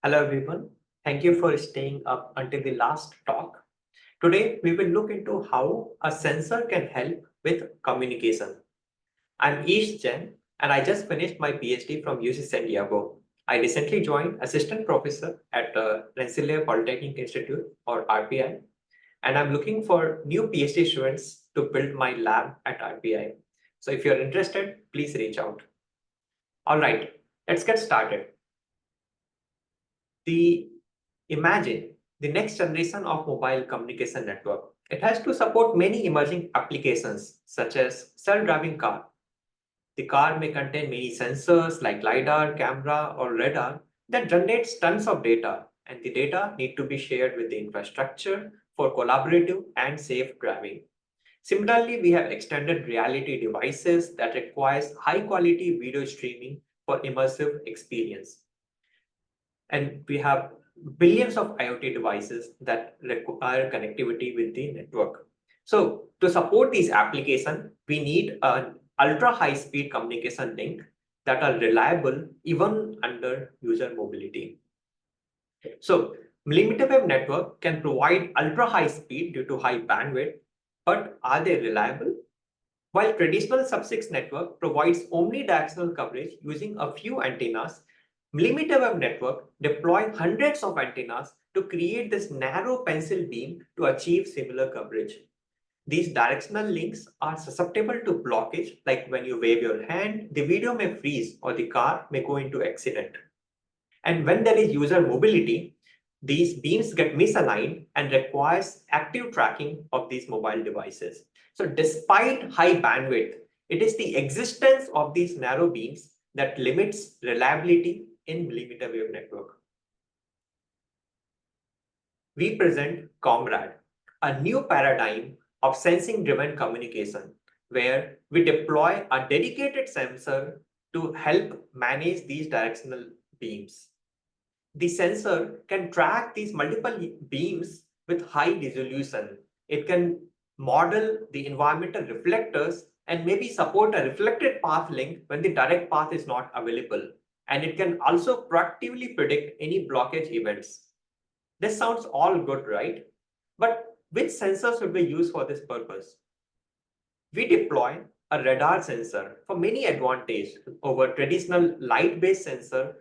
Hello everyone. Thank you for staying up until the last talk. Today we will look into how a sensor can help with communication. I'm Ish Jain and I just finished my PhD from UC San Diego. I recently joined assistant professor at Rensselaer Polytechnic Institute or RPI, and I'm looking for new PhD students to build my lab at RPI. So if you're interested, please reach out. All right, let's get started. The Imagine the next generation of mobile communication network. It has to support many emerging applications such as self-driving car. The car may contain many sensors like LiDAR, camera, or radar that generates tons of data, and the data need to be shared with the infrastructure for collaborative and safe driving. Similarly, we have extended reality devices that requires high quality video streaming for immersive experience. And we have billions of IoT devices that require connectivity with the network. So to support these applications, we need an ultra high speed communication link that are reliable even under user mobility. So millimeter wave network can provide ultra high speed due to high bandwidth, but are they reliable? While traditional sub-6 network provides omnidirectional coverage using a few antennas, millimeter wave network deploy hundreds of antennas to create this narrow pencil beam to achieve similar coverage. These directional links are susceptible to blockage, like when you wave your hand, the video may freeze or the car may go into accident. And when there is user mobility, these beams get misaligned and requires active tracking of these mobile devices. So despite high bandwidth, it is the existence of these narrow beams that limits reliability in millimeter wave network. We present CommRad, a new paradigm of sensing-driven communication, where we deploy a dedicated sensor to help manage these directional beams. The sensor can track these multiple beams with high resolution. It can model the environmental reflectors and maybe support a reflected path link when the direct path is not available. And it can also proactively predict any blockage events. This sounds all good, right? But which sensors should we use for this purpose? We deploy a radar sensor for many advantages over traditional light-based sensor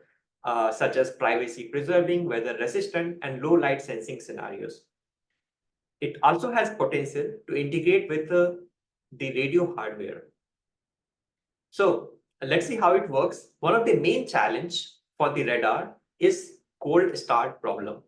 such as privacy preserving, weather resistant, and low light sensing scenarios. It also has potential to integrate with the radio hardware. So let's see how it works. One of the main challenge for the radar is cold start problem.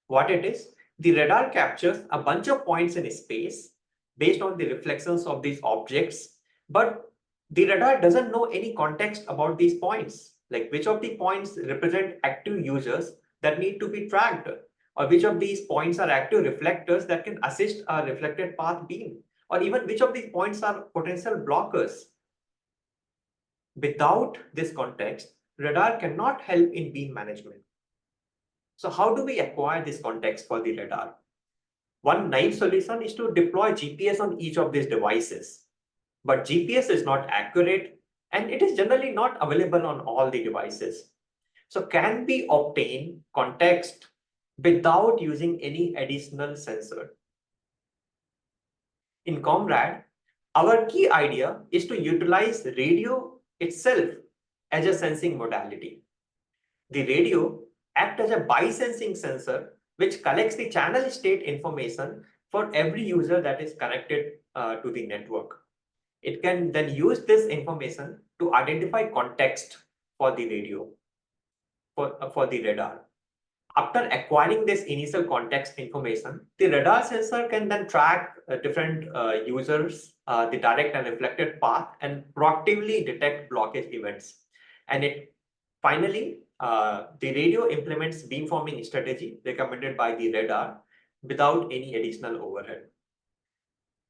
What it is, the radar captures a bunch of points in space based on the reflections of these objects, but the radar doesn't know any context about these points, like which of the points represent active users that need to be tracked, or which of these points are active reflectors that can assist a reflected path beam, or even which of these points are potential blockers. Without this context, radar cannot help in beam management. So how do we acquire this context for the radar? One naive solution is to deploy GPS on each of these devices. But GPS is not accurate and it is generally not available on all the devices. So can we obtain context without using any additional sensor? In CommRad, our key idea is to utilize radio itself as a sensing modality. The radio acts as a bi-sensing sensor which collects the channel state information for every user that is connected to the network. It can then use this information to identify context for the radio, for the radar. After acquiring this initial context information, the radar sensor can then track different users, the direct and reflected path, and proactively detect blockage events. And it finally, the radio implements beamforming strategy recommended by the radar without any additional overhead.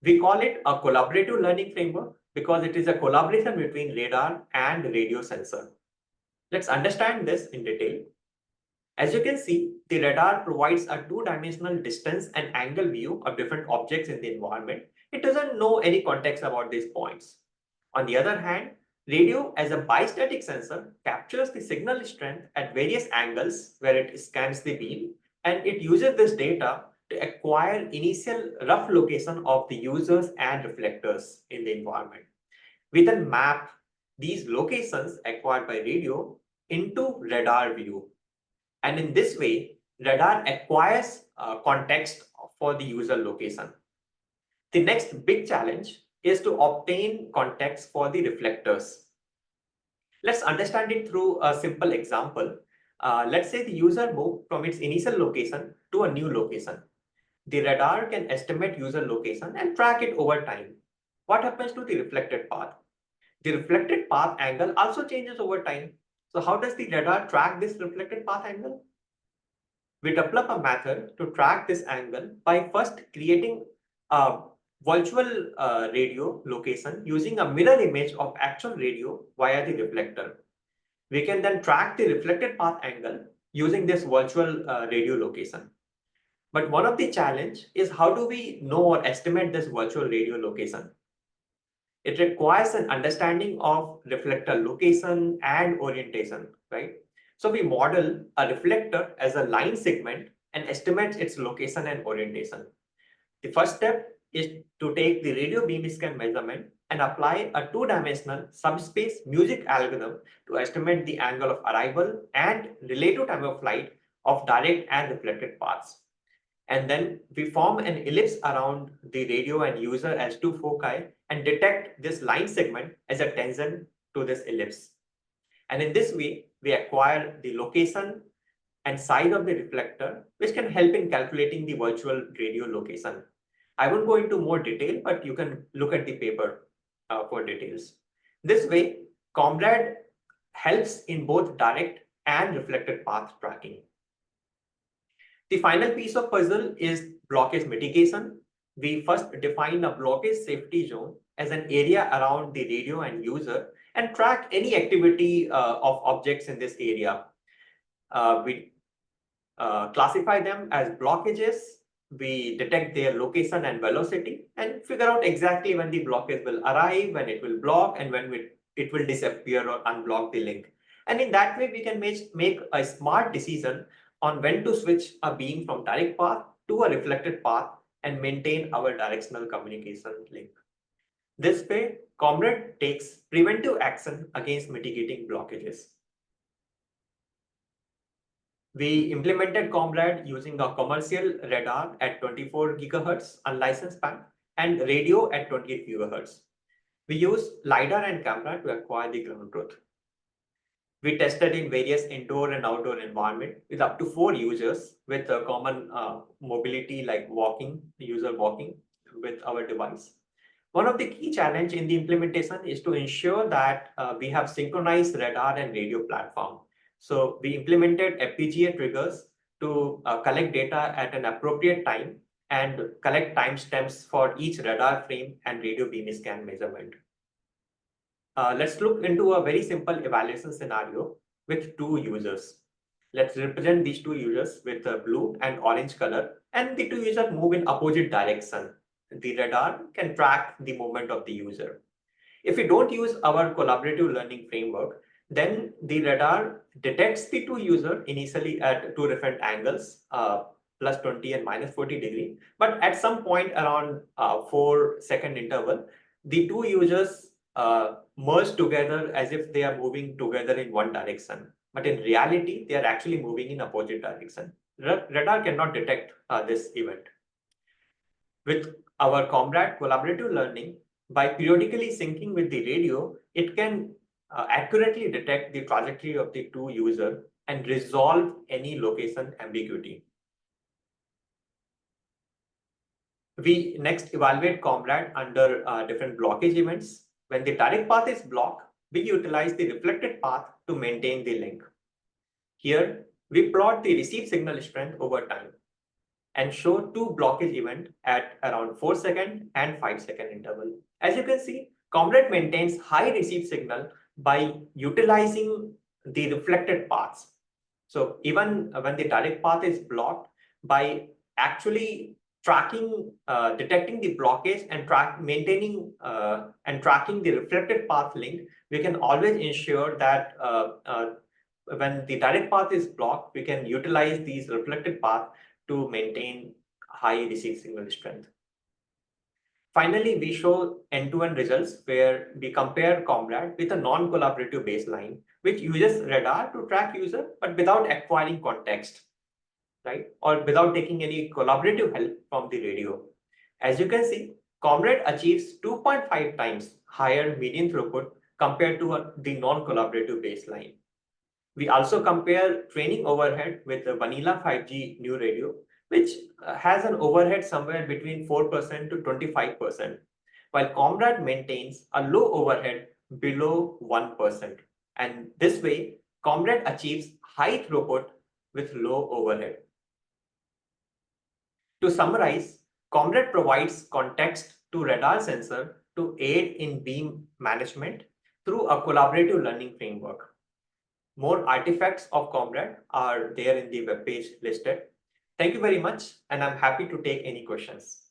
We call it a collaborative learning framework because it is a collaboration between radar and radio sensor. Let's understand this in detail. As you can see, the radar provides a two-dimensional distance and angle view of different objects in the environment. It doesn't know any context about these points. On the other hand, Radio as a bistatic sensor captures the signal strength at various angles where it scans the beam, and it uses this data to acquire initial rough location of the users and reflectors in the environment. We then map these locations acquired by radio into radar view. And in this way, radar acquires context for the user location. The next big challenge is to obtain context for the reflectors. Let's understand it through a simple example. Let's say the user moved from its initial location to a new location. The radar can estimate user location and track it over time. What happens to the reflected path? The reflected path angle also changes over time. So how does the radar track this reflected path angle? We develop a method to track this angle by first creating a virtual radio location using a mirror image of actual radio via the reflector. We can then track the reflected path angle using this virtual radio location. But one of the challenge is how do we know or estimate this virtual radio location? It requires an understanding of reflector location and orientation, right? So we model a reflector as a line segment and estimate its location and orientation. The first step is to take the radio beam scan measurement and apply a two-dimensional subspace music algorithm to estimate the angle of arrival and relative time of flight of direct and reflected paths. And then we form an ellipse around the radio and user as two foci and detect this line segment as a tangent to this ellipse. And in this way, we acquire the location and size of the reflector, which can help in calculating the virtual radio location. I won't go into more detail, but you can look at the paper for details. This way, CommRad helps in both direct and reflected path tracking. The final piece of puzzle is blockage mitigation. We first define a blockage safety zone as an area around the radio and user and track any activity of objects in this area. We classify them as blockages. We detect their location and velocity and figure out exactly when the blockage will arrive, when it will block, and when it will disappear or unblock the link. And in that way, we can make a smart decision on when to switch a beam from direct path to a reflected path and maintain our directional communication link. This way, CommRad takes preventive action against mitigating blockages. We implemented CommRad using a commercial radar at 24 gigahertz unlicensed band and radio at 28 gigahertz. We use LiDAR and camera to acquire the ground truth. We tested in various indoor and outdoor environment with up to 4 users with a common mobility like user walking with our device. One of the key challenge in the implementation is to ensure that we have synchronized radar and radio platform. So we implemented FPGA triggers to collect data at an appropriate time and collect timestamps for each radar frame and radio beam scan measurement. Let's look into a very simple evaluation scenario with 2 users. Let's represent these 2 users with a blue and orange color, and the 2 users move in opposite direction. The radar can track the movement of the user. If we don't use our collaborative learning framework, then the radar detects the 2 users initially at 2 different angles, plus 20 and minus 40 degree. But at some point around 4-second interval, the 2 users merge together as if they are moving together in one direction. But in reality, they are actually moving in opposite direction. Radar cannot detect this event. With our CommRad collaborative learning, by periodically syncing with the radio, it can accurately detect the trajectory of the 2 users and resolve any location ambiguity. We next evaluate CommRad under different blockage events. When the direct path is blocked, we utilize the reflected path to maintain the link. Here, we plot the received signal strength over time and show 2 blockage events at around 4-second and 5-second interval. As you can see, CommRad maintains high received signal by utilizing the reflected paths. So even when the direct path is blocked, by actually detecting the blockage and maintaining and tracking the reflected path link, we can always ensure that when the direct path is blocked, we can utilize these reflected path to maintain high receive signal strength. Finally, we show end-to-end results where we compare CommRad with a non-collaborative baseline, which uses radar to track user, but without acquiring context, right? Or without taking any collaborative help from the radio. As you can see, CommRad achieves 2.5 times higher median throughput compared to the non-collaborative baseline. We also compare training overhead with the vanilla 5G new radio, which has an overhead somewhere between 4% to 25%, while CommRad maintains a low overhead below 1%. And this way, CommRad achieves high throughput with low overhead. To summarize, CommRad provides context to radar sensor to aid in beam management through a collaborative learning framework. More artifacts of CommRad are there in the webpage listed. Thank you very much, and I'm happy to take any questions.